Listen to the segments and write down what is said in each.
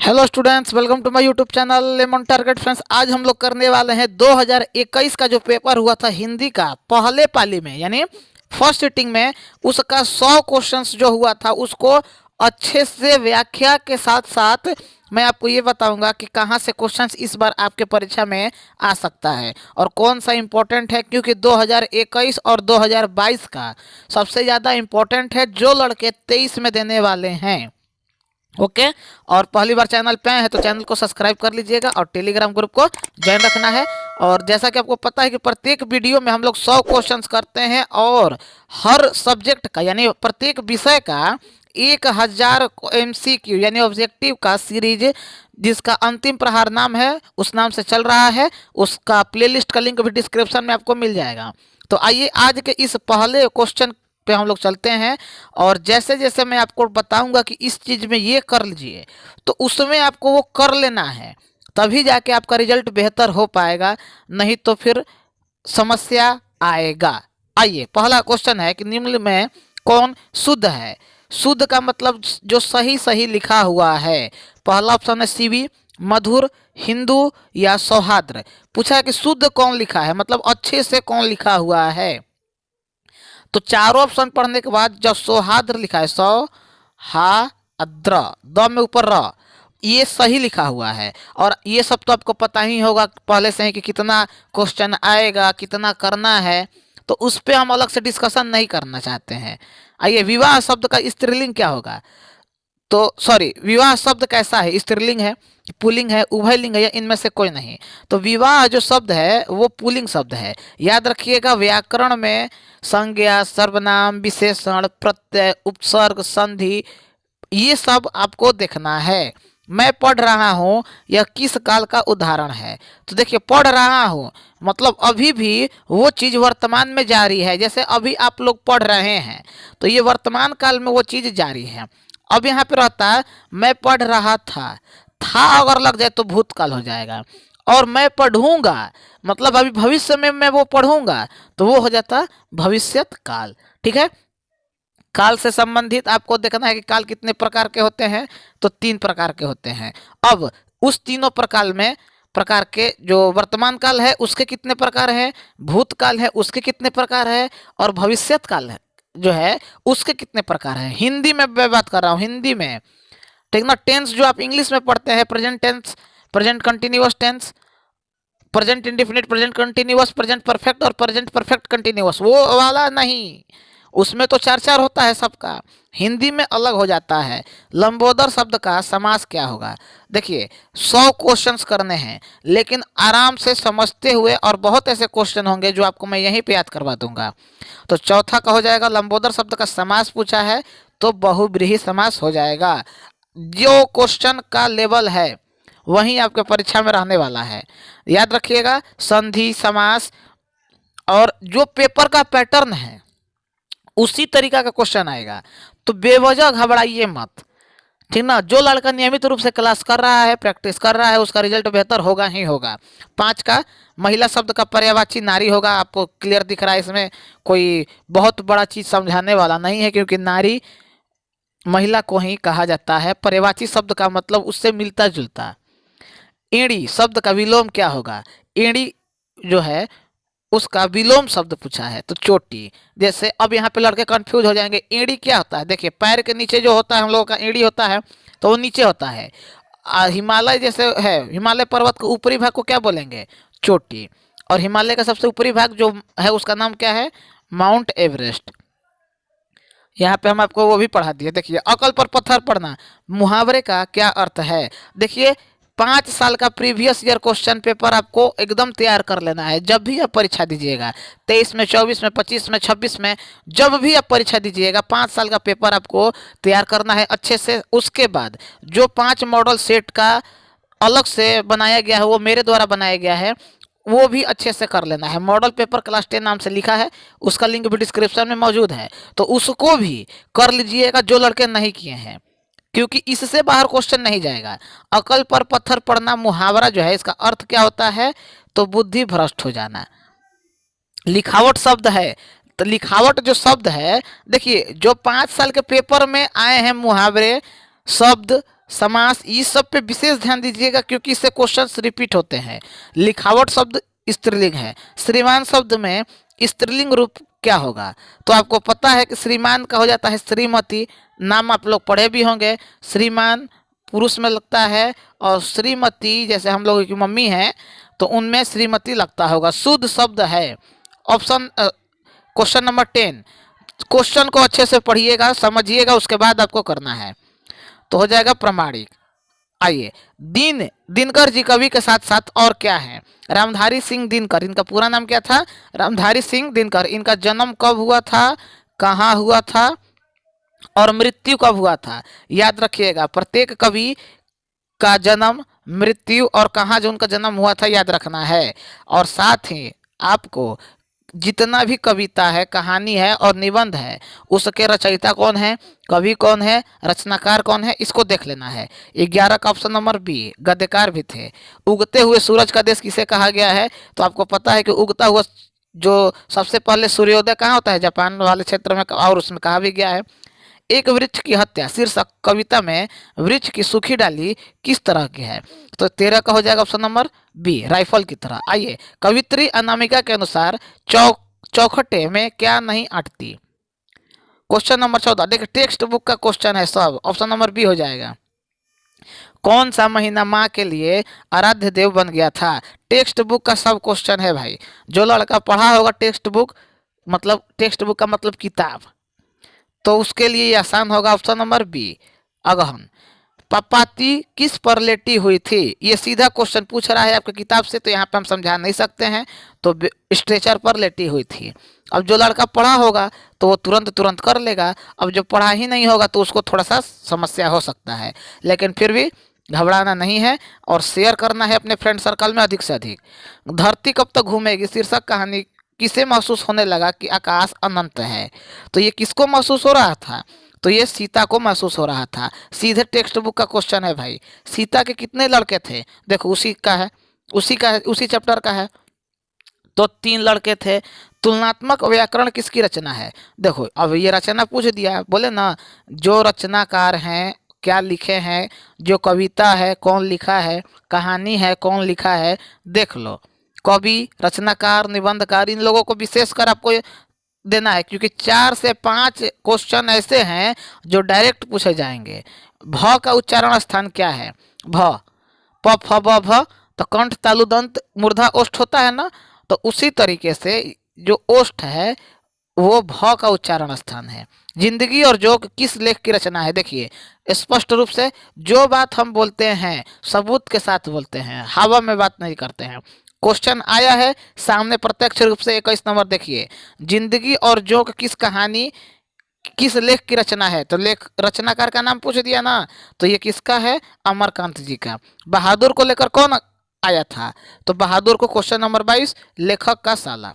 Hello students, welcome to my YouTube channel Lemon Target. Friends, आज हम लोग करने वाले हैं 2021 का जो पेपर हुआ था हिंदी का पहले पाली में, यानी फर्स्ट सिटिंग में, उसका 100 क्वेश्चंस जो हुआ था उसको अच्छे से व्याख्या के साथ साथ मैं आपको ये बताऊंगा कि कहाँ से क्वेश्चंस इस बार आपके परीक्षा में आ सकता है और कौन सा इम्पोर्टेंट है, क्योंकि 2021 और 2022 का सबसे ज़्यादा इम्पोर्टेंट है जो लड़के 23 में देने वाले हैं। ओके और पहली बार चैनल पे आए हैं तो चैनल को सब्सक्राइब कर लीजिएगा और टेलीग्राम ग्रुप को ज्वाइन रखना है। और जैसा कि आपको पता है कि प्रत्येक वीडियो में हम लोग 100 क्वेश्चंस करते हैं और हर सब्जेक्ट का यानी प्रत्येक विषय का 1000 MCQ यानी ऑब्जेक्टिव का सीरीज जिसका अंतिम प्रहार नाम है उस नाम से चल रहा है। उसका प्लेलिस्ट का लिंक भी डिस्क्रिप्शन में आपको मिल जाएगा। तो आइए आज के इस पहले क्वेश्चन पे हम लोग चलते हैं और जैसे जैसे मैं आपको बताऊंगा कि इस चीज़ में ये कर लीजिए तो उसमें आपको वो कर लेना है, तभी जाके आपका रिजल्ट बेहतर हो पाएगा, नहीं तो फिर समस्या आएगा। आइए, पहला क्वेश्चन है कि निम्न में कौन शुद्ध है। शुद्ध का मतलब जो सही सही लिखा हुआ है। पहला ऑप्शन है सीवी, मधुर, हिंदू या सौहार्द्र। पूछा है कि शुद्ध कौन लिखा है, मतलब अच्छे से कौन लिखा हुआ है। तो चारों ऑप्शन पढ़ने के बाद जब सौहार्द्र लिखा है, सौ हा अद्र द में ऊपर र, ये सही लिखा हुआ है। और ये सब तो आपको पता ही होगा पहले से ही कि कितना क्वेश्चन आएगा, कितना करना है, तो उस पर हम अलग से डिस्कशन नहीं करना चाहते हैं। आइए, विवाह शब्द का स्त्रीलिंग क्या होगा। तो सॉरी, विवाह शब्द कैसा है, स्त्रीलिंग है, पुल्लिंग है, उभयलिंग है या इनमें से कोई नहीं। तो विवाह जो शब्द है वो पुल्लिंग शब्द है। याद रखिएगा, व्याकरण में संज्ञा, सर्वनाम, विशेषण, प्रत्यय, उपसर्ग, संधि, ये सब आपको देखना है। मैं पढ़ रहा हूँ यह किस काल का उदाहरण है। तो देखिए, पढ़ रहा हूँ मतलब अभी भी वो चीज़ वर्तमान में जारी है। जैसे अभी आप लोग पढ़ रहे हैं तो ये वर्तमान काल में वो चीज़ जारी है। अब यहाँ पे रहता है मैं पढ़ रहा था अगर लग जाए तो भूतकाल हो जाएगा। और मैं पढ़ूंगा मतलब अभी भविष्य में मैं वो पढ़ूंगा तो वो हो जाता भविष्यत काल। ठीक है, काल से संबंधित आपको देखना है कि काल कितने प्रकार के होते हैं। तो 3 प्रकार के होते हैं। अब उस तीनों प्रकार के जो वर्तमान काल है उसके कितने प्रकार हैं, भूतकाल है उसके कितने प्रकार है, और भविष्यत काल है जो है उसके कितने प्रकार हैं। हिंदी में मैं बात कर रहा हूँ, हिंदी में। ठीक ना। टेंस जो आप इंग्लिश में पढ़ते हैं, present tense, present continuous tense, present indefinite, present continuous, present perfect और प्रेजेंट परफेक्ट कंटिन्यूअस, वो वाला नहीं। उसमें तो 4 4 होता है सबका, हिंदी में अलग हो जाता है। लंबोदर शब्द का समास क्या होगा। देखिए, 100 क्वेश्चंस करने हैं लेकिन आराम से समझते हुए, और बहुत ऐसे क्वेश्चन होंगे जो आपको मैं यहीं पे याद करवा दूंगा। तो चौथा का हो जाएगा लंबोदर शब्द का समास पूछा है तो बहुब्रीहि समास हो जाएगा। जो क्वेश्चन का लेवल है वही आपके परीक्षा में रहने वाला है। याद रखिएगा, संधि, समास और जो पेपर का पैटर्न है उसी तरीका का क्वेश्चन आएगा। तो बेवजह घबराइए मत, ठीक ना। जो लड़का नियमित रूप से क्लास कर रहा है, प्रैक्टिस कर रहा है, उसका रिजल्ट बेहतर होगा ही होगा। 5 का महिला शब्द का पर्यायवाची नारी होगा। आपको क्लियर दिख रहा है, इसमें कोई बहुत बड़ा चीज समझाने वाला नहीं है, क्योंकि नारी महिला को ही कहा जाता है। पर्यायवाची शब्द का मतलब उससे मिलता जुलता। एड़ी शब्द का विलोम क्या होगा। एड़ी जो है उसका विलोम शब्द पूछा है तो चोटी। जैसे अब यहाँ पे लड़के कंफ्यूज हो जाएंगे, एड़ी क्या होता है। देखिए, पैर के नीचे जो होता है हम लोगों का एड़ी होता है तो वो नीचे होता है। हिमालय जैसे है, हिमालय पर्वत के ऊपरी भाग को क्या बोलेंगे, चोटी। और हिमालय का सबसे ऊपरी भाग जो है उसका नाम क्या है, माउंट एवरेस्ट। यहाँ पे हम आपको वो भी पढ़ा दिए। देखिए, अकल पर पत्थर पड़ना मुहावरे का क्या अर्थ है। देखिए, 5 साल का प्रीवियस ईयर क्वेश्चन पेपर आपको एकदम तैयार कर लेना है जब भी आप परीक्षा दीजिएगा। 23 में, 24 में, 25 में, 26 में, जब भी आप परीक्षा दीजिएगा 5 साल का पेपर आपको तैयार करना है अच्छे से। उसके बाद जो 5 मॉडल सेट का अलग से बनाया गया है, वो मेरे द्वारा बनाया गया है, वो भी अच्छे से कर लेना है। मॉडल पेपर क्लास 10 नाम से लिखा है, उसका लिंक भी डिस्क्रिप्शन में मौजूद है, तो उसको भी कर लीजिएगा जो लड़के नहीं किए हैं, क्योंकि इससे बाहर क्वेश्चन नहीं जाएगा। अकल पर पत्थर पड़ना मुहावरा जो है इसका अर्थ क्या होता है, तो बुद्धि भ्रष्ट हो जाना। लिखावट शब्द है, तो लिखावट जो शब्द है, देखिए जो 5 साल के पेपर में आए हैं मुहावरे शब्द समास, इस सब पे विशेष ध्यान दीजिएगा क्योंकि इससे क्वेश्चंस रिपीट होते हैं। लिखावट शब्द स्त्रीलिंग है, श्रीमान शब्द में स्त्रीलिंग रूप क्या होगा? तो आपको पता है कि श्रीमान का हो जाता है श्रीमती, नाम आप लोग पढ़े भी होंगे। श्रीमान पुरुष में लगता है और श्रीमती जैसे हम लोगों की मम्मी है तो उनमें श्रीमती लगता होगा, शुद्ध शब्द है। ऑप्शन क्वेश्चन नंबर 10, क्वेश्चन को अच्छे से पढ़िएगा, समझिएगा, उसके बाद आपको करना है तो हो जाएगा प्रमाणिक। आइए, दिनकर जी कवि के साथ साथ और क्या है? रामधारी सिंह दिनकर, इनका पूरा नाम क्या था? रामधारी सिंह दिनकर। इनका जन्म कब हुआ था, कहाँ हुआ था और मृत्यु कब हुआ था? याद रखिएगा, प्रत्येक कवि का जन्म, मृत्यु और कहाँ जो उनका जन्म हुआ था याद रखना है। और साथ ही आपको जितना भी कविता है, कहानी है और निबंध है, उसके रचयिता कौन है, कवि कौन है, रचनाकार कौन है, इसको देख लेना है। 11 का ऑप्शन नंबर बी, गद्यकार भी थे। उगते हुए सूरज का देश किसे कहा गया है? तो आपको पता है कि उगता हुआ जो सबसे पहले सूर्योदय कहाँ होता है? जापान वाले क्षेत्र में, और उसमें कहा भी गया है। एक वृक्ष की हत्या शीर्षक कविता में वृक्ष की सूखी डाली किस तरह की है? तो 13 का हो जाएगा ऑप्शन नंबर बी, राइफल की तरह। आइए, कवित्री अनामिका के अनुसार चौखटे में क्या नहीं अटती? क्वेश्चन नंबर 14, देखिए टेक्स्ट बुक का क्वेश्चन है सब, ऑप्शन नंबर बी हो जाएगा। कौन सा महीना माँ के लिए आराध्य देव बन गया था? टेक्स्ट बुक का सब क्वेश्चन है भाई, जो लड़का पढ़ा होगा टेक्स्ट बुक, मतलब टेक्स्ट बुक का मतलब किताब, तो उसके लिए ये आसान होगा। ऑप्शन नंबर बी, अगहन। पपाती किस पर लेटी हुई थी? ये सीधा क्वेश्चन पूछ रहा है आपकी किताब से, तो यहाँ पे हम समझा नहीं सकते हैं, तो स्ट्रेचर पर लेटी हुई थी। अब जो लड़का पढ़ा होगा तो वो तुरंत तुरंत कर लेगा, अब जो पढ़ा ही नहीं होगा तो उसको थोड़ा सा समस्या हो सकता है, लेकिन फिर भी घबराना नहीं है और शेयर करना है अपने फ्रेंड सर्कल में अधिक से अधिक। धरती कब तक घूमेगी शीर्षक कहानी किसे महसूस होने लगा कि आकाश अनंत है? तो ये किसको महसूस हो रहा था? तो ये सीता को महसूस हो रहा था। सीधे टेक्स्ट बुक का क्वेश्चन है भाई। सीता के कितने लड़के थे? देखो उसी का है, उसी चैप्टर का है, तो 3 लड़के थे। तुलनात्मक व्याकरण किसकी रचना है? देखो अब ये रचना पूछ दिया, बोले ना जो रचनाकार हैं क्या लिखे हैं, जो कविता है कौन लिखा है, कहानी है कौन लिखा है, देख लो। कवि, रचनाकार, निबंधकार, इन लोगों को विशेषकर आपको देना है क्योंकि 4 से 5 क्वेश्चन ऐसे हैं जो डायरेक्ट पूछे जाएंगे। भ का उच्चारण स्थान क्या है? भ, प फ ब भ, तो कंठ तालु दंत मूर्धा ओष्ठ होता है ना, तो उसी तरीके से जो ओष्ठ है वो भ का उच्चारण स्थान है। जिंदगी और जोक किस लेख की रचना है? देखिए स्पष्ट रूप से जो बात हम बोलते हैं सबूत के साथ बोलते हैं, हवा में बात नहीं करते हैं। क्वेश्चन आया है सामने प्रत्यक्ष रूप से। 21 नंबर देखिए, जिंदगी और जोक किस कहानी किस लेख की रचना है? तो लेख रचनाकार का नाम पूछ दिया ना, तो ये किसका है? अमरकांत जी का। बहादुर को लेकर कौन आया था? तो बहादुर को क्वेश्चन नंबर 22, लेखक का साला।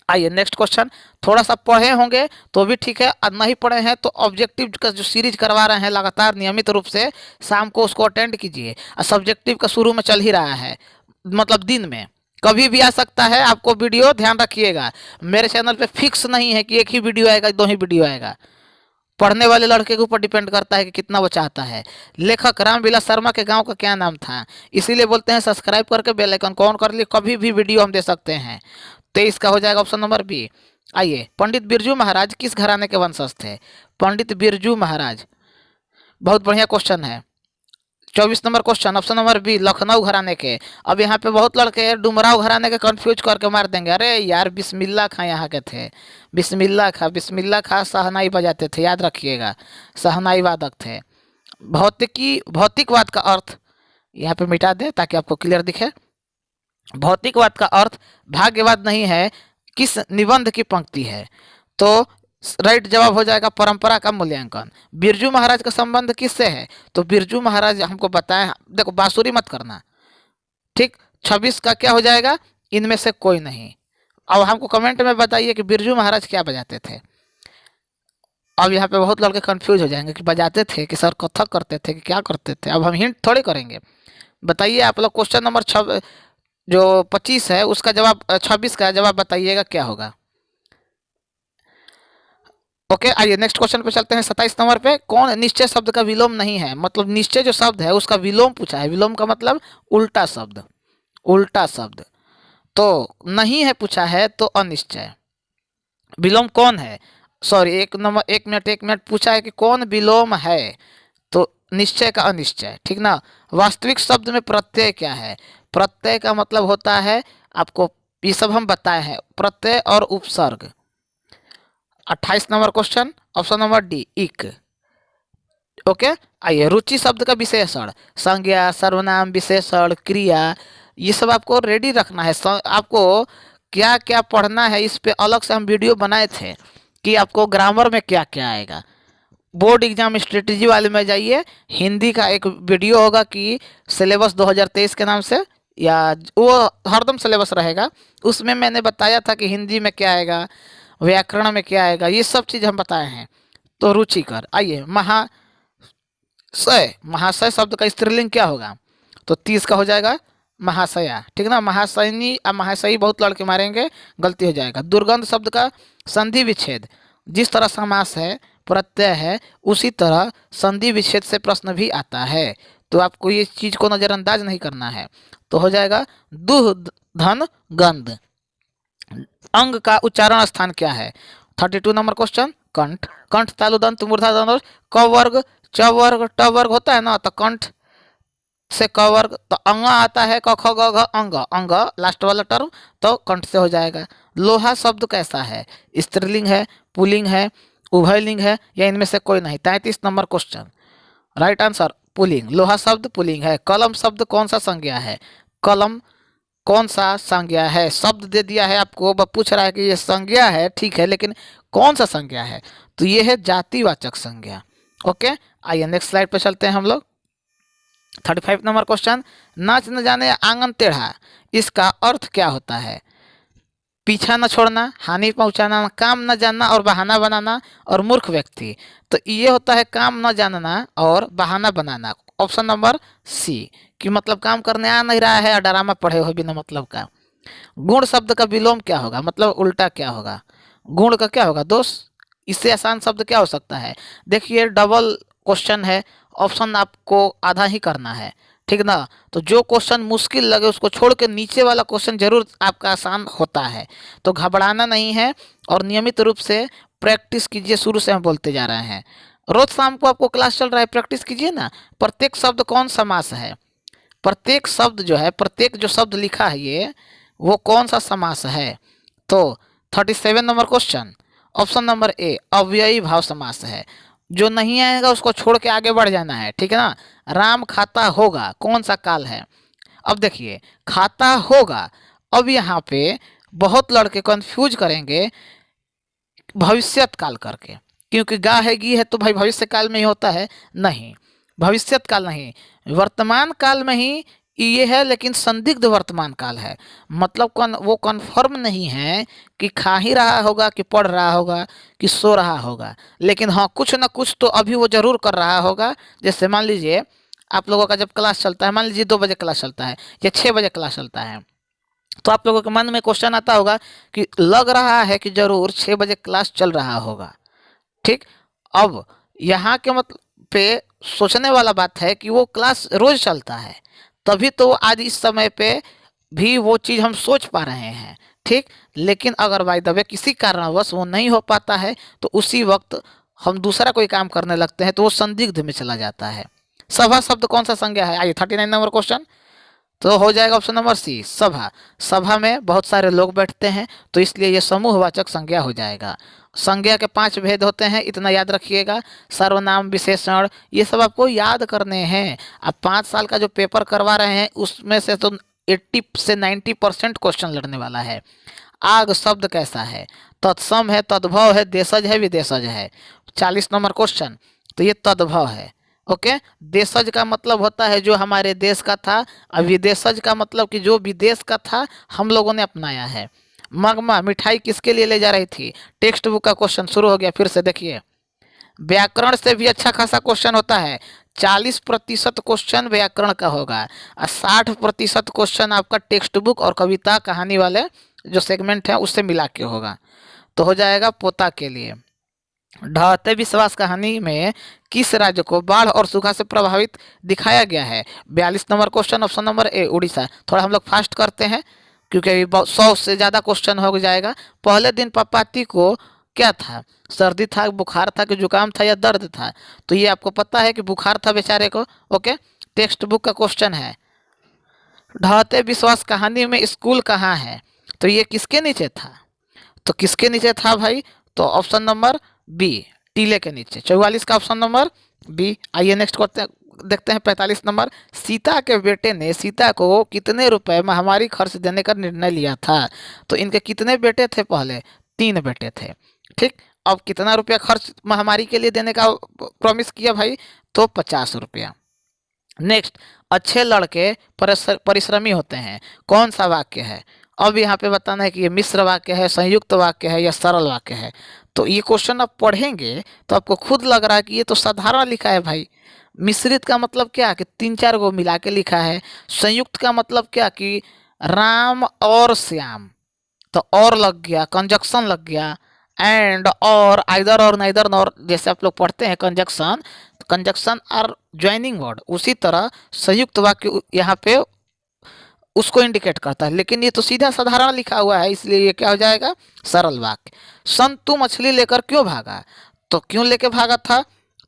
आइए नेक्स्ट क्वेश्चन, थोड़ा सा पढ़े होंगे तो भी ठीक है, और नहीं पढ़े हैं तो ऑब्जेक्टिव का जो सीरीज करवा रहे हैं लगातार नियमित रूप से, शाम को उसको अटेंड कीजिए। और सब्जेक्टिव का शुरू में चल ही रहा है, मतलब दिन में कभी भी आ सकता है आपको वीडियो, ध्यान रखिएगा। मेरे चैनल पे फिक्स नहीं है कि एक ही वीडियो आएगा, 2 ही वीडियो आएगा, पढ़ने वाले लड़के के ऊपर डिपेंड करता है कि कितना वो चाहता है। लेखक रामविलास शर्मा के गांव का क्या नाम था? इसीलिए बोलते हैं सब्सक्राइब करके बेल आइकन को ऑन कर लिए, कभी भी वीडियो हम दे सकते हैं। 23 का हो जाएगा ऑप्शन नंबर बी। आइए, पंडित बिरजू महाराज किस घराने के वंशज थे? पंडित बिरजू महाराज, बहुत बढ़िया क्वेश्चन है। 24 number question, option number B, Lucknow घराने के। अब यहाँ पे बहुत लड़के डुमराव घराने के कंफ्यूज करके मार देंगे, अरे यार बिस्मिल्लाह खां यहाँ के थे। बिस्मिल्लाह खां शहनाई बजाते थे, याद रखिएगा, शहनाई वादक थे। भौतिकवाद का अर्थ यहाँ पे मिटा दें ताकि आपको क्लियर दिखे। भौतिकवाद का अर्थ भाग्यवाद नहीं है, किस निबंध की पंक्ति है? तो राइट जवाब हो जाएगा परंपरा का मूल्यांकन। बिरजू महाराज का संबंध किससे है? तो बिरजू महाराज हमको बताएं, देखो बांसुरी मत करना, ठीक। 26 का क्या हो जाएगा? इनमें से कोई नहीं। अब हमको कमेंट में बताइए कि बिरजू महाराज क्या बजाते थे। अब यहाँ पे बहुत लड़के कंफ्यूज हो जाएंगे कि बजाते थे कि सर कथक करते थे कि क्या करते थे। अब हम हिंट थोड़ी करेंगे, बताइए आप लोग। क्वेश्चन नंबर जो 25 है उसका जवाब, 26 का जवाब बताइएगा क्या होगा। ओके, आइए नेक्स्ट क्वेश्चन पे चलते हैं। 27 नंबर पे, कौन निश्चय शब्द का विलोम नहीं है? मतलब निश्चय जो शब्द है उसका विलोम पूछा है। विलोम का मतलब उल्टा शब्द, उल्टा शब्द। तो नहीं है पूछा है, तो अनिश्चय। विलोम कौन है? सॉरी, एक मिनट पूछा है कि कौन विलोम है, तो निश्चय का अनिश्चय, ठीक ना। वास्तविक शब्द में प्रत्यय क्या है? प्रत्यय का मतलब होता है, आपको ये सब हम बताए हैं, प्रत्यय और उपसर्ग। 28 number question, option number D, इक। ओके, आइए रुचि शब्द का विशेषण, संज्ञा, सर्वनाम, विशेषण, क्रिया, ये सब आपको रेडी रखना है। आपको क्या क्या पढ़ना है, इस पे अलग से हम वीडियो बनाए थे कि आपको ग्रामर में क्या क्या आएगा। बोर्ड एग्जाम स्ट्रेटेजी वाले में जाइए, हिंदी का एक वीडियो होगा कि सिलेबस 2023 के नाम से, या वो हरदम सिलेबस रहेगा, उसमें मैंने बताया था कि हिंदी में क्या आएगा, व्याकरण में क्या आएगा, ये सब चीज़ हम बताए हैं। तो रुचिकर। आइए महाशय, महाशय शब्द का स्त्रीलिंग क्या होगा? तो 30 का हो जाएगा महाशया, ठीक ना। महाशयनी अब महाशयी बहुत लड़के मारेंगे, गलती हो जाएगा। दुर्गंध शब्द का संधि विच्छेद, जिस तरह समास है, प्रत्यय है, उसी तरह संधि विच्छेद से प्रश्न भी आता है, तो आपको ये चीज को नजरअंदाज नहीं करना है। तो हो जाएगा दुह धन गंध। अंग का उच्चारण स्थान क्या है? 32 नंबर क्वेश्चन, कंठ। कंठ तालु दंत मूर्धा दंत, क वर्ग च वर्ग ट वर्ग होता है ना, तो कंठ से क वर्ग, तो अंग आता है, क ख ग घ, अंग, अंग लास्ट वाला टर्म, तो कंठ से हो जाएगा। लोहा शब्द कैसा है? स्त्रीलिंग है, पुल्लिंग है, उभयलिंग है, या इनमें से कोई नहीं? 33 number question, right answer pulling. लोहा शब्द पुल्लिंग है। कलम शब्द कौन सा संज्ञा है? कलम कौन सा संज्ञा है? शब्द दे दिया है आपको, वह पूछ रहा है कि ये संज्ञा है, ठीक है, लेकिन कौन सा संज्ञा है? तो ये है जातिवाचक संज्ञा। ओके, आइए नेक्स्ट स्लाइड पे चलते हैं हम लोग। 35 नंबर क्वेश्चन, नाच न जाने आंगन टेढ़ा, इसका अर्थ क्या होता है? पीछा न छोड़ना, हानि पहुंचाना, काम न जानना और बहाना बनाना, और मूर्ख व्यक्ति। तो ये होता है काम न जानना और बहाना बनाना, ऑप्शन नंबर सी, कि मतलब काम करने आ नहीं रहा है और ड्रामा पढ़े हो बिना मतलब का। गुण शब्द का विलोम क्या होगा? मतलब उल्टा क्या होगा? गुण का क्या होगा? दोष। इससे आसान शब्द क्या हो सकता है? देखिए डबल क्वेश्चन है, ऑप्शन आपको आधा ही करना है, ठीक ना। तो जो क्वेश्चन मुश्किल लगे उसको छोड़ के नीचे वाला क्वेश्चन जरूर आपका आसान होता है, तो घबराना नहीं है और नियमित रूप से प्रैक्टिस कीजिए। शुरू से हम बोलते जा रहे हैं, रोज शाम को आपको क्लास चल रहा है, प्रैक्टिस कीजिए ना। प्रत्येक शब्द कौन समास है? प्रत्येक शब्द जो है, प्रत्येक जो शब्द लिखा है ये, वो कौन सा समास है? तो 37 number question, option number A, अव्ययी भाव समास है। जो नहीं आएगा उसको छोड़ के आगे बढ़ जाना है, ठीक है ना। राम खाता होगा, कौन सा काल है? अब देखिए, खाता होगा, अब यहाँ पे बहुत लड़के कंफ्यूज करेंगे भविष्यत काल करके, क्योंकि गा है गी है तो भाई भविष्य काल में ही होता है, नहीं, भविष्यत काल नहीं, वर्तमान काल में ही ये है, लेकिन संदिग्ध वर्तमान काल है। मतलब वो कन्फर्म नहीं है कि खा ही रहा होगा, कि पढ़ रहा होगा, कि सो रहा होगा, लेकिन हाँ कुछ ना कुछ तो अभी वो जरूर कर रहा होगा। जैसे मान लीजिए आप लोगों का जब क्लास चलता है, मान लीजिए 2 बजे क्लास चलता है या 6 बजे क्लास चलता है, तो आप लोगों के मन में क्वेश्चन आता होगा कि लग रहा है कि जरूर 6 बजे क्लास चल रहा होगा, ठीक। अब यहाँ के मतलब पे सोचने वाला बात है कि वो क्लास रोज चलता है, तभी तो आज इस समय पे भी वो चीज़ हम सोच पा रहे हैं, ठीक। लेकिन अगर बाय द वे किसी कारणवश वो नहीं हो पाता है, तो उसी वक्त हम दूसरा कोई काम करने लगते हैं, तो वो संदिग्ध में चला जाता है। सभा शब्द कौन सा संज्ञा है? आइए 39 नंबर क्वेश्चन, तो हो जाएगा ऑप्शन नंबर सी, सभा। सभा में बहुत सारे लोग बैठते हैं, तो इसलिए ये समूहवाचक संज्ञा हो जाएगा। संज्ञा के 5 भेद होते हैं, इतना याद रखिएगा। सर्वनाम, विशेषण, ये सब आपको याद करने हैं। अब 5 साल का जो पेपर करवा रहे हैं उसमें से तो 80 से 90% क्वेश्चन लड़ने वाला है। आग शब्द कैसा है? तत्सम है, तद्भव है, देशज है, विदेशज है। 40 नंबर क्वेश्चन, तो ये तद्भव है। ओके, देशज का मतलब होता है जो हमारे देश का था, और विदेशज का मतलब कि जो विदेश का था हम लोगों ने अपनाया है। मगमा, मिठाई किसके लिए ले जा रही थी? टेक्स्ट बुक का क्वेश्चन शुरू हो गया फिर से, देखिए। व्याकरण से भी अच्छा खासा क्वेश्चन होता है, 40% क्वेश्चन व्याकरण का होगा, और 60% क्वेश्चन आपका टेक्स्ट बुक और कविता कहानी वाले जो सेगमेंट है उससे मिला के होगा। तो हो जाएगा पोता के लिए। ढहते विश्वास कहानी में किस राज्य को बाढ़ और सूखा से प्रभावित दिखाया गया है? 42 नंबर क्वेश्चन, ऑप्शन नंबर ए उड़ीसा। थोड़ा हम लोग फास्ट करते हैं क्योंकि अभी 100 से ज़्यादा क्वेश्चन हो जाएगा। पहले दिन पपाती को क्या था? सर्दी था, बुखार था कि जुकाम था या दर्द था? तो ये आपको पता है कि बुखार था बेचारे को। ओके, टेक्स्ट बुक का क्वेश्चन है। ढहते विश्वास कहानी में स्कूल कहाँ है? तो ये किसके नीचे था? तो किसके नीचे था भाई? तो ऑप्शन नंबर बी, टीले के नीचे। 44 का ऑप्शन नंबर बी। आइए नेक्स्ट करते हैं, देखते हैं 45 नंबर। सीता के बेटे ने सीता को कितने रुपए महामारी खर्च देने का निर्णय लिया था? तो इनके कितने बेटे थे? पहले 3 बेटे थे। ठीक, अब कितना रुपया खर्च महामारी के लिए देने का प्रॉमिस किया भाई? तो 50 रुपया। नेक्स्ट, अच्छे लड़के परिश्रमी होते हैं, कौन सा वाक्य है? अब यहाँ पे बताना है कि ये मिश्र वाक्य है, संयुक्त वाक्य है या सरल वाक्य है। तो ये क्वेश्चन आप पढ़ेंगे तो आपको खुद लग रहा है कि ये तो साधारण लिखा है भाई। मिश्रित का मतलब क्या कि 3-4 को मिला के लिखा है। संयुक्त का मतलब क्या कि राम और श्याम, तो और लग गया, कंजक्शन लग गया। एंड और, आइदर और, नाइदर नॉर, जैसे आप लोग पढ़ते हैं conjunction, conjunction are joining word, उसी तरह संयुक्त वाक्य यहाँ पे उसको इंडिकेट करता है। लेकिन ये तो सीधा साधारण लिखा हुआ है, इसलिए ये क्या हो जाएगा? सरल वाक्य। संतु मछली लेकर क्यों भागा? तो क्यों लेके भागा था?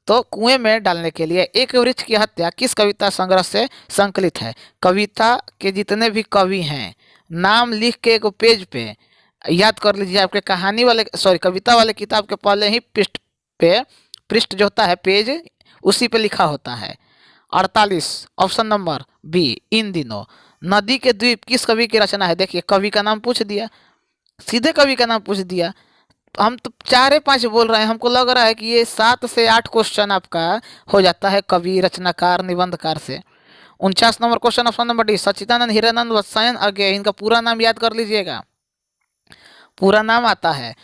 तो कुएं में डालने के लिए। एक वृक्ष की हत्या किस कविता संग्रह से संकलित है? कविता के जितने भी कवि हैं नाम लिख के एक पेज पे याद कर लीजिए। आपके कहानी वाले, सॉरी, कविता वाले किताब के पहले ही पृष्ठ जो होता है, पेज, उसी पे लिखा होता है। 48 ऑप्शन नंबर बी, इन दिनों। नदी के द्वीप किस कवि की रचना है? देखिए, कवि का नाम पूछ दिया, सीधे कवि का नाम पूछ दिया। हम तो 4-5 बोल रहे हैं, हमको लग रहा है कि ये 7 से 8 क्वेश्चन आपका हो जाता है कवि, रचनाकार, निबंधकार से। 49 number question, option number D, Sachchidanand Hiranand Vatsyayan Agyeya. इनका पूरा नाम याद कर लीजिएगा। पूरा नाम आता है,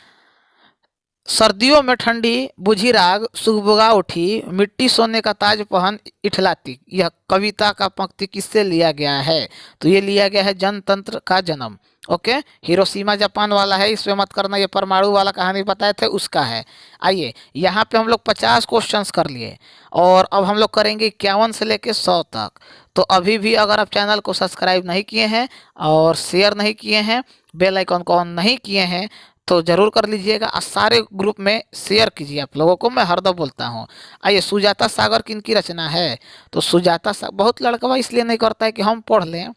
सर्दियों में ठंडी बुझी राग सुगबुगा उठी, मिट्टी सोने का ताज पहन इठलाती। यह कविता का पंक्ति किससे लिया गया है? तो ये लिया गया है जनतंत्र का जन्म। ओके, हिरोशिमा जापान वाला है, इसमें मत करना, ये परमाणु वाला कहानी बताए थे उसका है। आइए, यहाँ पे हम लोग 50 क्वेश्चंस कर लिए और अब हम लोग करेंगे 51 से लेके 100 तक। तो अभी भी अगर आप चैनल को सब्सक्राइब नहीं किए हैं और शेयर नहीं किए हैं, बेल आइकन को ऑन नहीं किए हैं, तो ज़रूर कर लीजिएगा और सारे ग्रुप में शेयर कीजिए आप लोगों को, मैं हरदम बोलता हूँ। आइए, सुजाता सागर किनकी रचना है? तो सुजाता सागर, बहुत लड़कवा इसलिए नहीं करता है कि हम पढ़ लें,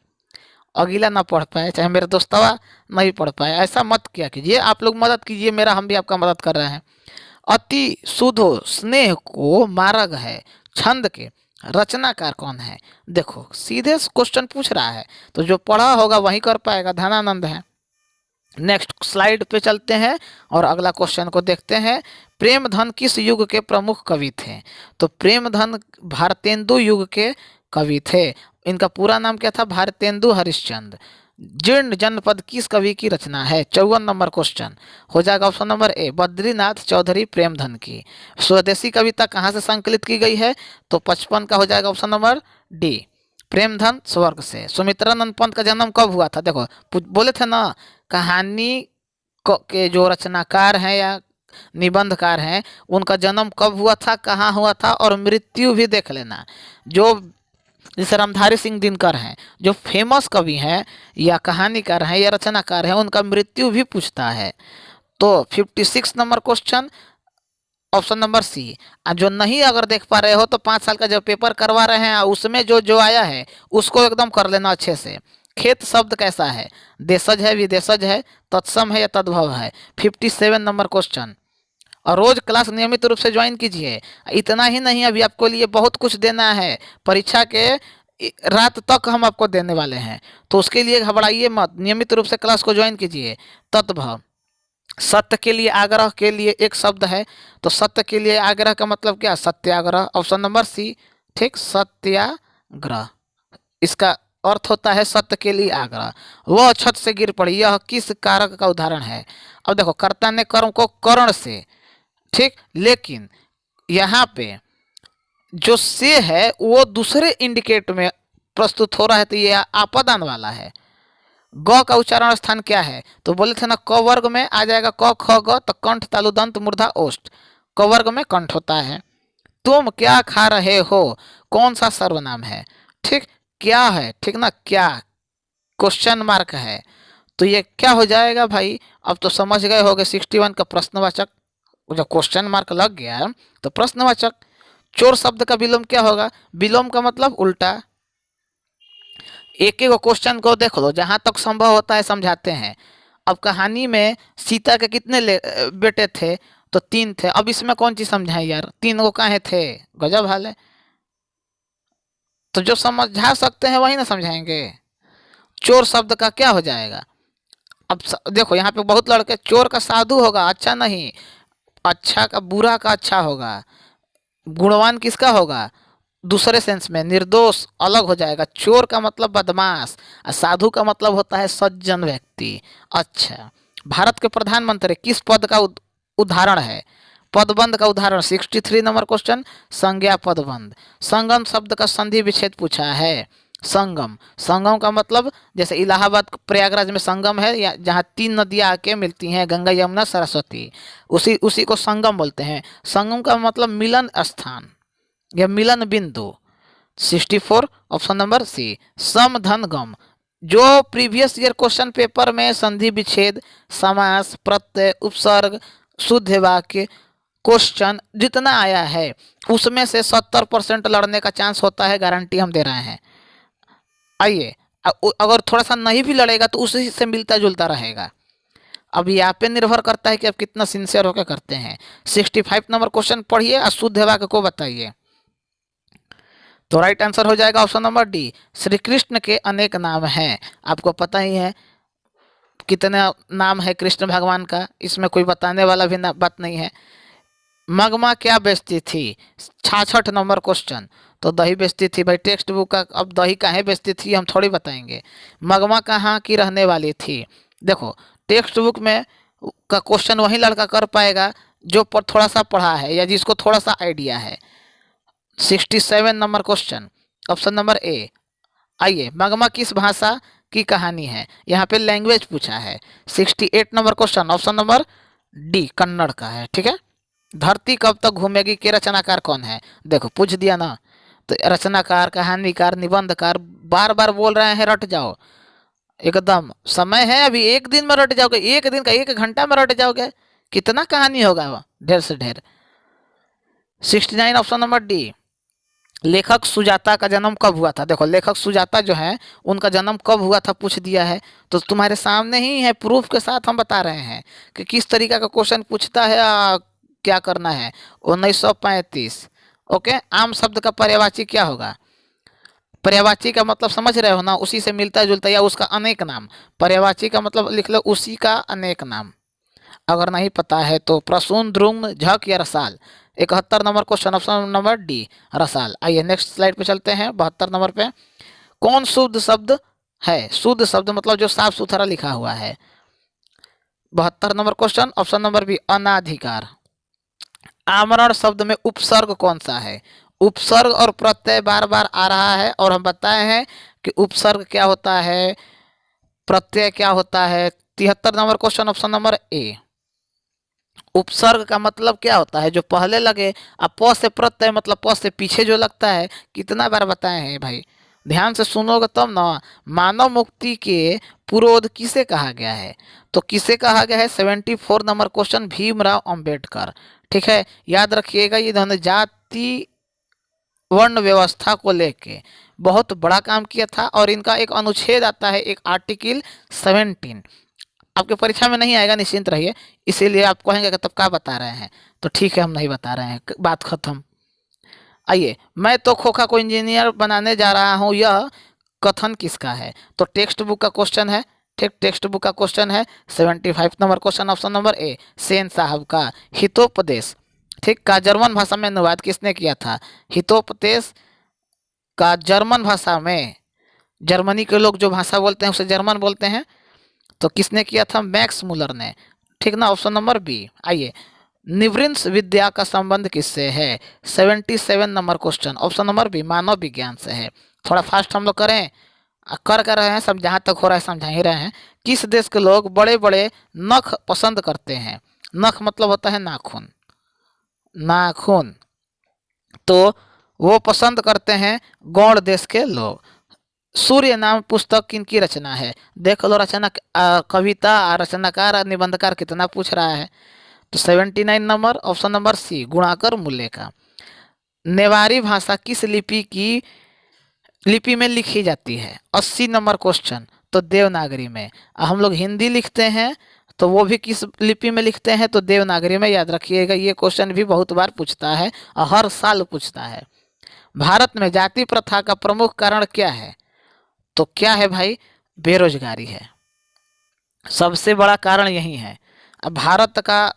अगला ना पढ़ पाए, चाहे मेरे दोस्तवा नहीं पढ़ पाए, ऐसा मत किया कीजिए। आप लोग मदद कीजिए मेरा, हम भी आपका मदद कर रहे हैं। अति शुद्धो स्नेह को मार्ग है छंद के रचनाकार कौन है? देखो, सीधे क्वेश्चन पूछ रहा है, तो जो पढ़ा होगा वही कर पाएगा, धनानंद है। नेक्स्ट स्लाइड पे चलते हैं और अगला क्वेश्चन को देखते हैं। प्रेमधन किस युग के प्रमुख कवि थे? तो प्रेमधन भारतेंदु युग के कवि थे। इनका पूरा नाम क्या था? भारतेंदु हरिश्चंद्र। जीर्ण जनपद किस कवि की रचना है? 54 नंबर क्वेश्चन हो जाएगा option number A, Badrinath Chaudhary Premdhan की। स्वदेशी कविता कहाँ से संकलित की गई है? तो 55 का हो जाएगा ऑप्शन नंबर डी, प्रेमधन स्वर्ग से। सुमित्रानंद पंत का जन्म कब हुआ था? देखो, बोले थे ना, कहानी के जो रचनाकार हैं या निबंधकार हैं उनका जन्म कब हुआ था, कहाँ हुआ था, और मृत्यु भी देख लेना। जो जैसे रामधारी सिंह दिनकर हैं, जो फेमस कवि हैं या कहानीकार हैं या रचनाकार हैं, उनका मृत्यु भी पूछता है। तो 56 number question, option number C. जो नहीं अगर देख पा रहे हो तो 5 साल का जो पेपर करवा रहे हैं उसमें जो जो आया है उसको एकदम कर लेना अच्छे से। खेत शब्द कैसा है? देशज है, विदेशज है, तत्सम है या तद्भव है? 57 नंबर क्वेश्चन। और रोज क्लास नियमित रूप से ज्वाइन कीजिए। इतना ही नहीं, अभी आपको लिए बहुत कुछ देना है, परीक्षा के रात तक हम आपको देने वाले हैं, तो उसके लिए घबराइए मत, नियमित रूप से क्लास को ज्वाइन कीजिए। तत्भव, सत्य के लिए आग्रह के लिए एक शब्द है, तो सत्य के लिए आग्रह का मतलब क्या? सत्याग्रह, ऑप्शन नंबर सी। ठीक, सत्याग्रह, इसका अर्थ होता है सत्य के लिए आग्रह। वह छत से गिर पड़ी, यह किस कारक का उदाहरण है? अब देखो, कर्ता ने कर्म को कर्ण से, ठीक, लेकिन यहाँ पे जो से है वो दूसरे इंडिकेट में प्रस्तुत हो रहा है, तो ये आपदान वाला है। ग का उच्चारण स्थान क्या है? तो बोले थे ना, क वर्ग में आ जाएगा क ख ग, तो कंठ तालु दंत मूर्धा ओष्ठ। क वर्ग में कंठ होता है। तुम क्या खा रहे हो कौन सा सर्वनाम है, ठीक, क्या है, ठीक ना, क्या क्वेश्चन मार्क है, तो ये क्या हो जाएगा भाई, अब तो समझ गए होगे 61 का प्रश्नवाचक, जब क्वेश्चन मार्क लग गया तो प्रश्नवाचक। चोर शब्द का विलोम क्या होगा, विलोम का मतलब उल्टा। एक एक क्वेश्चन को देख लो, जहां तक संभव होता है समझाते हैं। अब कहानी में सीता के कितने बेटे थे, तो 3 थे। अब इसमें कौन चीज समझाएं यार, 3 को काहे थे, गजब हाल है। तो जो समझा सकते हैं वही ना समझाएंगे। चोर शब्द का क्या हो जाएगा, अब देखो यहाँ पे बहुत लड़के, चोर का साधु होगा, अच्छा नहीं, अच्छा का बुरा का अच्छा होगा, गुणवान किसका होगा, दूसरे सेंस में निर्दोष अलग हो जाएगा। चोर का मतलब बदमाश और साधु का मतलब होता है सज्जन व्यक्ति। अच्छा, भारत के प्रधानमंत्री किस पद का उदाहरण है, पदबंध का उदाहरण। 63 नंबर क्वेश्चन, संज्ञा पदबंध। संगम शब्द का संधि विच्छेद पूछा है। संगम, संगम का मतलब जैसे इलाहाबाद प्रयागराज में संगम है, या जहाँ 3 नदियाँ आके मिलती हैं, गंगा यमुना सरस्वती, उसी उसी को संगम बोलते हैं। संगम का मतलब मिलन स्थान या मिलन बिंदु। 64 ऑप्शन नंबर सी, सम धन गम। जो प्रीवियस ईयर क्वेश्चन पेपर में संधि विच्छेद, समास, प्रत्यय, उपसर्ग, शुद्ध वाक्य क्वेश्चन जितना आया है उसमें से 70% लड़ने का चांस होता है, गारंटी हम दे रहे हैं। आइए, अगर थोड़ा सा नहीं भी लड़ेगा तो उसी से मिलता जुलता रहेगा। अब ये आप पे निर्भर करता है कि आप कितना सिंसियर होकर करते हैं। 65 नंबर क्वेश्चन पढ़िए और शुद्ध वाक्य को बताइए। तो राइट आंसर हो जाएगा option number D, Shri Krishna के अनेक नाम हैं। आपको पता ही है कितने नाम है कृष्ण भगवान का, इसमें कोई बताने वाला भी बात नहीं है। मगमा क्या बेचती थी, 66 नंबर क्वेश्चन, तो दही बेचती थी भाई, टेक्स्ट बुक का। अब दही काहे बेचती थी हम थोड़ी बताएंगे। मगमा कहाँ की रहने वाली थी, देखो टेक्स्ट बुक में का क्वेश्चन वही लड़का कर पाएगा जो पर थोड़ा सा पढ़ा है या जिसको थोड़ा सा आइडिया है। 67 नंबर क्वेश्चन, ऑप्शन नंबर ए। आइए, मगमा किस भाषा की कहानी है, यहाँ पे लैंग्वेज पूछा है। 68 number question, option number D, Kannada का है, ठीक है। धरती कब तक घूमेगी के रचनाकार कौन है, देखो पूछ दिया ना, तो रचनाकार, कहानीकार, निबंधकार, बार बार बोल रहे हैं रट जाओ, एकदम समय है अभी, एक दिन में रट जाओगे, एक दिन का 1 घंटा में रट जाओगे, कितना कहानी होगा वो, ढेर से ढेर। 69 ऑप्शन नंबर डी, लेखक सुजाता का जन्म कब हुआ था, देखो लेखक सुजाता जो है उनका जन्म कब हुआ था पूछ दिया है, तो तुम्हारे सामने ही है, प्रूफ के साथ हम बता रहे हैं कि किस तरीका का क्वेश्चन पूछता है, क्या करना है। 1935। ओके, आम शब्द का पर्यायवाची क्या होगा, पर्यायवाची का मतलब समझ रहे हो ना, उसी से मिलता जुलता या उसका अनेक नाम। पर्यायवाची का मतलब लिख लो उसी का अनेक नाम। अगर नहीं पता है तो प्रसून, द्रुम, झक या रसाल। 71 number question, option number D, रसाल। आइए नेक्स्ट स्लाइड पे चलते हैं। 72 नंबर पे, कौन शुद्ध शब्द है, शुद्ध शब्द मतलब जो साफ सुथरा लिखा हुआ है। 72 number question, option number B, अनाधिकार। आमरण शब्द में उपसर्ग कौन सा है, उपसर्ग और प्रत्यय बार बार आ रहा है और हम बताए हैं कि उपसर्ग क्या होता है, प्रत्यय क्या होता है। 73 नंबर क्वेश्चन, ऑप्शन नंबर ए। उपसर्ग का मतलब क्या होता है, जो पहले लगे। अब प से प्रत्यय मतलब प से पीछे जो लगता है, कितना बार बताए हैं भाई, ध्यान से सुनोगे तब ना। मानव मुक्ति के पुरोध किसे कहा गया है, तो किसे कहा गया है, 74 नंबर क्वेश्चन, भीमराव अंबेडकर, ठीक है। याद रखिएगा, ये इन्होंने जाति वर्ण व्यवस्था को लेके बहुत बड़ा काम किया था और इनका एक अनुच्छेद आता है, एक आर्टिकल 17, आपके परीक्षा में नहीं आएगा, निश्चिंत रहिए। इसीलिए आप कहेंगे कि तब क्या बता रहे हैं, तो ठीक है हम नहीं बता रहे हैं, बात खत्म। आइए, मैं तो खोखा को इंजीनियर बनाने जा रहा हूँ, यह कथन किसका है, तो टेक्स्ट बुक का क्वेश्चन है, ठीक, टेक्स्ट बुक का क्वेश्चन है। 75 नंबर क्वेश्चन, ऑप्शन नंबर ए, सेन साहब का हितोपदेश, ठीक, का जर्मन भाषा में अनुवाद किसने किया था। हितोपदेश का जर्मन भाषा में, जर्मनी के लोग जो भाषा बोलते हैं उसे जर्मन बोलते हैं, तो किसने किया था, मैक्स मुलर ने, ठीक ना, ऑप्शन नंबर बी। आइए, निवृंस विद्या का संबंध किससे है, 77 number question, option number B, मानव विज्ञान से है। थोड़ा फास्ट हम लोग करें, कर रहे हैं सब, जहाँ तक हो रहा है समझा ही रहे हैं। किस देश के लोग बड़े बड़े नख पसंद करते हैं, नख मतलब होता है नाखून, नाखून। तो वो पसंद करते हैं गौड़ देश के लोग। सूर्य नाम पुस्तक किनकी रचना है? देख लो रचना, कविता, रचनाकार और निबंधकार कितना पूछ रहा है। तो 79 नंबर, ऑप्शन नंबर सी, गुणाकर मूल्य का। नेवारी भाषा किस लिपि में लिखी जाती है? 80 नंबर क्वेश्चन। तो देवनागरी में। हम लोग हिंदी लिखते हैं तो वो भी किस लिपि में लिखते हैं? तो देवनागरी में। याद रखिएगा, ये क्वेश्चन भी बहुत बार पूछता है और हर साल पूछता है। भारत में जाति प्रथा का प्रमुख कारण क्या है? तो क्या है भाई? बेरोजगारी है, सबसे बड़ा कारण यही है। अब भारत का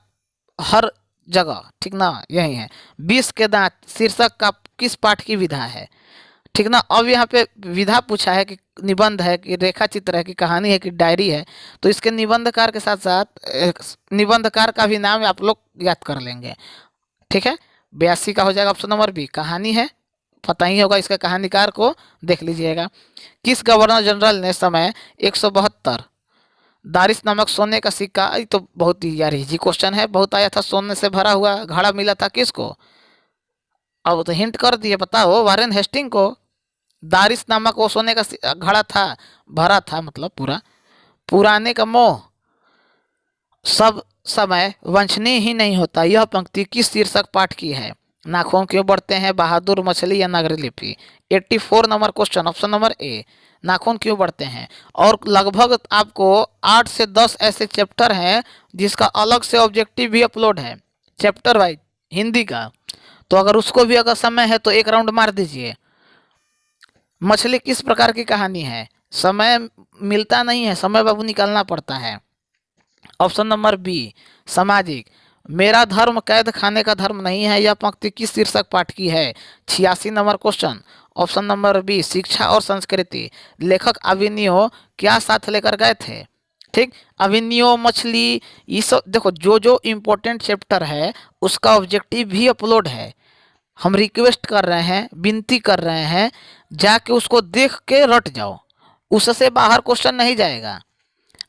हर जगह, ठीक ना, यही है। 20 के दांत शीर्षक का किस पाठ की विधा है? ठीक ना। अब यहाँ पे विधा पूछा है कि निबंध है कि रेखा चित्र है कि कहानी है कि डायरी है। तो इसके निबंधकार के साथ साथ निबंधकार का भी नाम आप लोग याद कर लेंगे। ठीक है, 82 का हो जाएगा ऑप्शन नंबर बी, कहानी है। पता ही होगा इसका कहानीकार को, देख लीजिएगा। किस गवर्नर जनरल ने समय 172 दारिस नामक सोने का सिक्का, ये तो बहुत ही यार इजी क्वेश्चन है, बहुत आया था, सोने से भरा हुआ घड़ा मिला था किसको? अब तो हिंट कर दिए, बताओ। वारेन हेस्टिंग को। दारिस नामक वो सोने का घड़ा था, भरा था, मतलब पूरा। पुराने का मोह सब समय वंचनीय ही नहीं होता, यह पंक्ति किस शीर्षक पाठ की है? नाखून क्यों बढ़ते हैं, बहादुर, मछली या नागरी लिपि? 84 नंबर क्वेश्चन, ऑप्शन नंबर ए, नाखून क्यों बढ़ते हैं। और लगभग आपको 8 से 10 ऐसे चैप्टर हैं जिसका अलग से ऑब्जेक्टिव भी अपलोड है, चैप्टर वाइज, हिंदी का। तो अगर उसको भी अगर समय है तो एक राउंड मार दीजिए। मछली किस प्रकार की कहानी है? समय मिलता नहीं है, समय बाबू निकालना पड़ता है। ऑप्शन नंबर बी, सामाजिक। मेरा धर्म कैद खाने का धर्म नहीं है, यह पंक्ति किस शीर्षक पाठ की है? 86 number question, option number B, शिक्षा और संस्कृति। लेखक अविनियो क्या साथ लेकर गए थे? ठीक, अविनियो, मछली, ये सब देखो, जो जो इम्पोर्टेंट चैप्टर है उसका ऑब्जेक्टिव भी अपलोड है। हम रिक्वेस्ट कर रहे हैं, विनती कर रहे हैं, जाके उसको देख के रट जाओ, उससे बाहर क्वेश्चन नहीं जाएगा।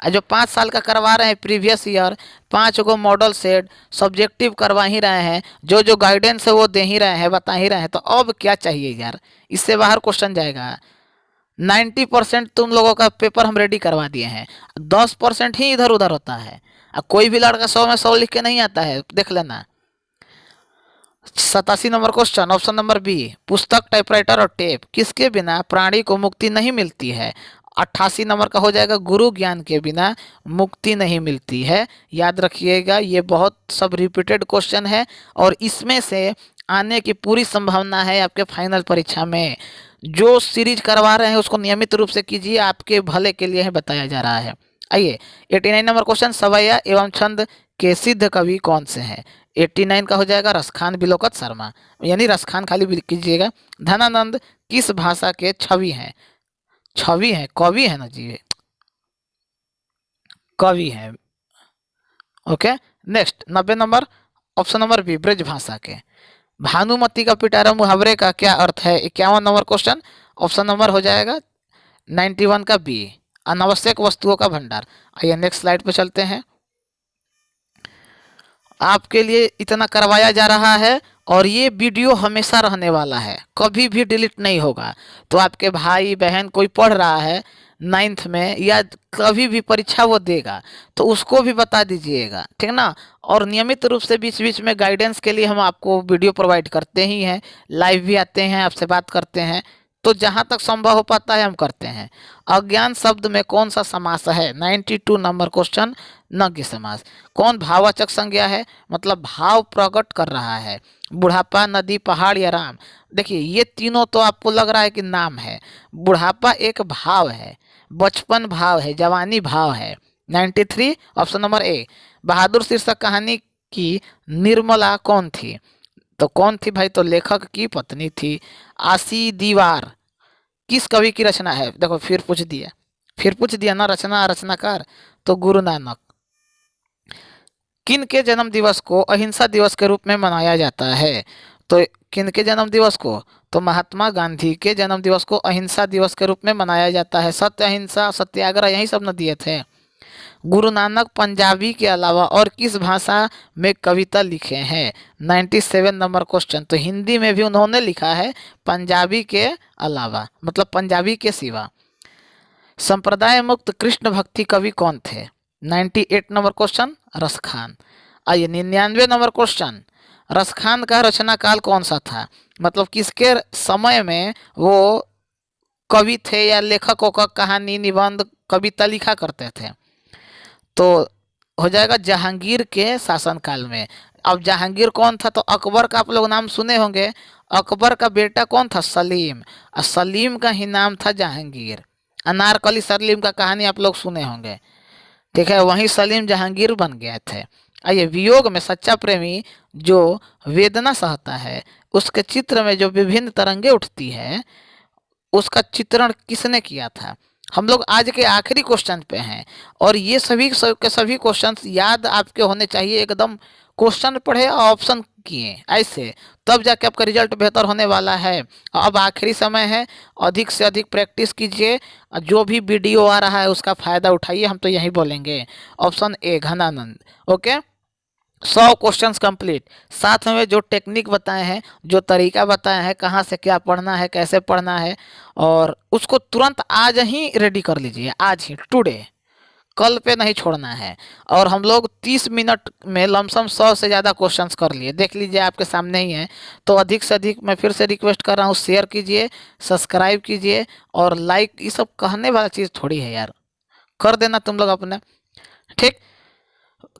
जो 5 साल का करवा रहे हैं प्रीवियस ईयर, 5 गो मॉडल सेट सब्जेक्टिव करवा ही रहे हैं, जो जो गाइडेंस है वो दे ही रहे हैं, बता ही रहे हैं, तो अब क्या चाहिए यार? इससे बाहर क्वेश्चन जाएगा। 90% तुम लोगों का पेपर हम रेडी करवा दिए हैं, 10% ही इधर उधर होता है। कोई भी लड़का 100 में 100 लिख के नहीं आता है, देख लेना। 87 number question, option number B, पुस्तक, टाइपराइटर और टेप किसके बिना प्राणी को मुक्ति नहीं मिलती है? 88 नंबर का हो जाएगा, गुरु ज्ञान के बिना मुक्ति नहीं मिलती है। याद रखिएगा, ये बहुत सब रिपीटेड क्वेश्चन है और इसमें से आने की पूरी संभावना है आपके फाइनल परीक्षा में। जो सीरीज करवा रहे हैं उसको नियमित रूप से कीजिए, आपके भले के लिए है बताया जा रहा है। आइए 89 नंबर क्वेश्चन, सवैया एवं छंद के सिद्ध कवि कौन से हैं? 89 का हो जाएगा रसखान बिलोकत शर्मा, यानी रसखान खाली कीजिएगा। धनानंद किस भाषा के छवि हैं? छवि है, कवि है ना जी, कवि है। Okay, next 90 number, option number B, Braj Bhasha के। भानुमति का पिटारा मुहावरे का क्या अर्थ है? 51 नंबर क्वेश्चन, ऑप्शन नंबर हो जाएगा 91 का बी, अनावश्यक वस्तुओं का भंडार। आइए नेक्स्ट स्लाइड पे चलते हैं। आपके लिए इतना करवाया जा रहा है और ये वीडियो हमेशा रहने वाला है, कभी भी डिलीट नहीं होगा। तो आपके भाई बहन कोई पढ़ रहा है 9th में या कभी भी परीक्षा वो देगा तो उसको भी बता दीजिएगा, ठीक ना। और नियमित रूप से बीच बीच में गाइडेंस के लिए हम आपको वीडियो प्रोवाइड करते ही हैं, लाइव भी आते हैं, आपसे बात करते हैं, तो जहाँ तक संभव हो पाता है हम करते हैं। अज्ञान शब्द में कौन सा समास है? 92 नंबर क्वेश्चन, नज्ञ समास। कौन भाववाचक संज्ञा है, मतलब भाव प्रकट कर रहा है? बुढ़ापा, नदी, पहाड़ या राम? देखिए ये तीनों तो आपको लग रहा है कि नाम है। बुढ़ापा एक भाव है, बचपन भाव है, जवानी भाव है। 93, ऑप्शन नंबर ए। बहादुर शीर्षक कहानी की निर्मला कौन थी? तो कौन थी भाई? तो लेखक की पत्नी थी। आसी दीवार किस कवि की रचना है? देखो फिर पूछ दिया ना, रचना रचनाकार, तो गुरु नानक। किन के जन्म दिवस को अहिंसा दिवस के रूप में मनाया जाता है? तो किन के जन्म दिवस को? तो महात्मा गांधी के जन्म दिवस को अहिंसा दिवस के रूप में मनाया जाता है। सत्य, अहिंसा, सत्याग्रह, यही सब न दिए थे। गुरु नानक पंजाबी के अलावा और किस भाषा में कविता लिखे हैं? 97 नंबर क्वेश्चन। तो हिंदी में भी उन्होंने लिखा है पंजाबी के अलावा, मतलब पंजाबी के सिवा। संप्रदाय मुक्त कृष्ण भक्ति कवि कौन थे? 98 नंबर क्वेश्चन, रस खान। आइए 99 नंबर क्वेश्चन, रस खान का रचना काल कौन सा था? मतलब किसके समय में वो कवि थे या लेखक होकर कहानी, निबंध, कविता लिखा करते थे? तो हो जाएगा जहांगीर के शासनकाल में। अब जहांगीर कौन था? तो अकबर का आप लोग नाम सुने होंगे। अकबर का बेटा कौन था? सलीम। और सलीम का ही नाम था जहांगीर। अनारकली सलीम का कहानी आप लोग सुने होंगे, ठीक है, वहीं सलीम जहांगीर बन गए थे। आइए, वियोग में सच्चा प्रेमी जो वेदना सहता है, उसके चित्र में जो विभिन्न तरंगे उठती है, उसका चित्रण किसने किया था? हम लोग आज के आखिरी क्वेश्चन पे हैं और ये सभी के सभी क्वेश्चंस याद आपके होने चाहिए एकदम। क्वेश्चन पढ़े और ऑप्शन किए, ऐसे तब जाके आपका रिजल्ट बेहतर होने वाला है। अब आखिरी समय है, अधिक से अधिक प्रैक्टिस कीजिए। जो भी वीडियो आ रहा है उसका फ़ायदा उठाइए, हम तो यही बोलेंगे। Option A Ghananand. Okay, 100 questions complete. साथ में जो टेक्निक बताए हैं, जो तरीका बताया है, कहाँ से क्या पढ़ना है, कैसे पढ़ना है, और उसको तुरंत आज ही रेडी कर लीजिए, आज ही, टुडे। कल पे नहीं छोड़ना है। और हम लोग 30 मिनट में लमसम 100 से ज़्यादा क्वेश्चंस कर लिए, देख लीजिए आपके सामने ही है। तो अधिक से अधिक मैं फिर से रिक्वेस्ट कर रहा हूँ, शेयर कीजिए, सब्सक्राइब कीजिए और लाइक। ये सब कहने वाला चीज़ थोड़ी है यार, कर देना तुम लोग अपने, ठीक।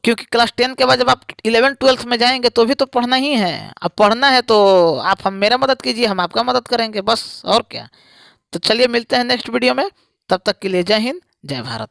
क्योंकि क्लास 10 के बाद जब आप 11-12 में जाएंगे तो भी तो पढ़ना ही है। अब पढ़ना है तो आप हम मेरा मदद कीजिए, हम आपका मदद करेंगे, बस और क्या। तो चलिए मिलते हैं नेक्स्ट वीडियो में, तब तक के लिए जय हिंद, जय भारत।